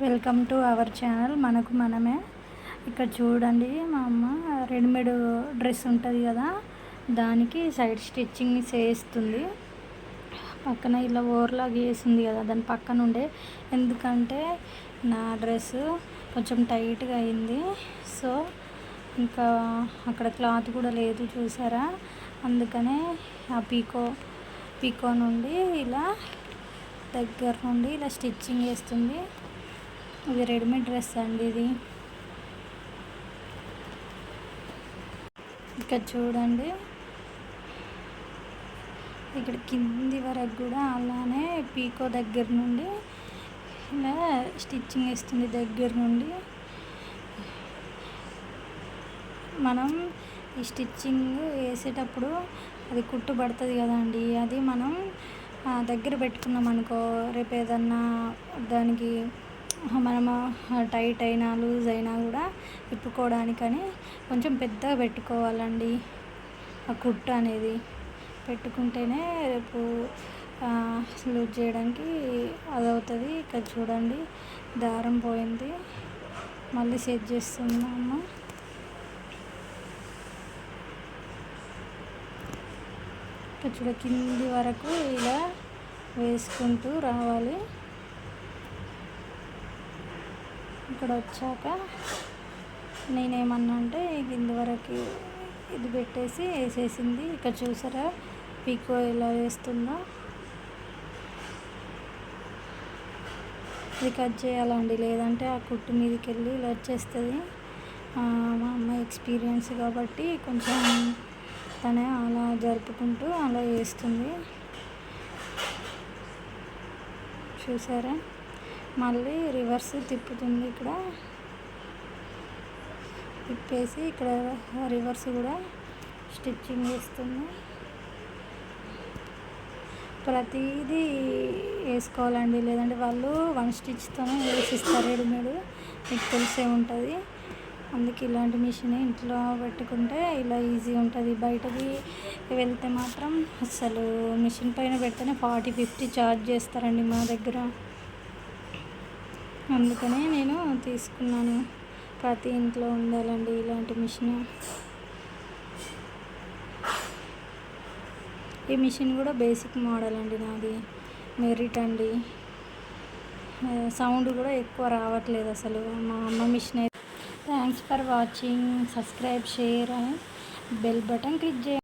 Welcome to our channel మనకు మనమే. ఇక్కడ చూడండి, మా అమ్మ రెడీమేడ్ డ్రెస్ ఉంటుంది కదా, దానికి సైడ్ స్టిచ్చింగ్ చేస్తుంది. పక్కన ఇలా ఓవర్లాగ్ వేసింది కదా, దాని పక్కన ఉండే, ఎందుకంటే నా డ్రెస్ కొంచెం టైట్గా అయింది. సో ఇంకా అక్కడ క్లాత్ కూడా లేదు చూసారా, అందుకనే ఆ పీకో నుండి ఇలా దగ్గర నుండి ఇలా స్టిచ్చింగ్ వేస్తుంది. ఇది రెడీమేడ్ డ్రెస్ అండి. ఇది ఇక్కడ చూడండి, ఇక్కడ కింది వరకు కూడా అలానే పీకో దగ్గర నుండి ఇలా స్టిచ్చింగ్ వేస్తుంది. దగ్గర నుండి మనం ఈ స్టిచ్చింగ్ వేసేటప్పుడు అది కుట్టు పడుతుంది కదండి, అది మనం దగ్గర పెట్టుకున్నాం అనుకో, రేపు ఏదన్నా దానికి మనము టైట్ అయినా లూజ్ అయినా కూడా విప్పుకోవడానికని కొంచెం పెద్దగా పెట్టుకోవాలండి. ఆ కుట్టు అనేది పెట్టుకుంటేనే రేపు లూజ్ చేయడానికి అదవుతుంది. ఇక్కడ చూడండి, దారం పోయింది, మళ్ళీ సెట్ చేస్తున్నాము. ఇక్కడ చూడ, కింది వరకు ఇలా వేసుకుంటూ రావాలి. ఇక్కడ వచ్చాక నేనేమన్నా అంటే కింది వరకు ఇది పెట్టేసి వేసేసింది. ఇక్కడ చూసారా పీకో ఎలా వేస్తుందో. ఇది కట్ చేయాలండి, లేదంటే ఆ కుట్టు మీదకి వెళ్ళి ఇలా వచ్చేస్తుంది. మా అమ్మ ఎక్స్పీరియన్స్ కాబట్టి కొంచెం తనే అలా జరుపుకుంటూ అలా వేస్తుంది. చూసారా, మళ్ళీ రివర్స్ తిప్పుతుంది. ఇక్కడ తిప్పేసి ఇక్కడ రివర్స్ కూడా స్టిచ్చింగ్ వేస్తుంది. ప్రతిదీ వేసుకోవాలండి, లేదంటే వాళ్ళు వన్ స్టిచ్తోనే వేసిస్తారు రెడీమేడ్, మీకు తెలిసే ఉంటుంది. అందుకే ఇలాంటి మిషన్ ఇంట్లో పెట్టుకుంటే ఇలా ఈజీ ఉంటుంది. బయటది వెళ్తే మాత్రం అసలు మిషన్ పైన పెడితేనే 40-50 ఛార్జ్ చేస్తారండి మా దగ్గర. అందుకనే నేను తీసుకున్నాను. ప్రతి ఇంట్లో ఉండాలండి ఇలాంటి మిషన్. ఈ మిషన్ కూడా బేసిక్ మోడల్ అండి నాది, మెరిట్ అండి. సౌండ్ కూడా ఎక్కువ రావట్లేదు అసలు మా అమ్మ machine. Thanks for watching. Subscribe, share and bell button click చేయండి.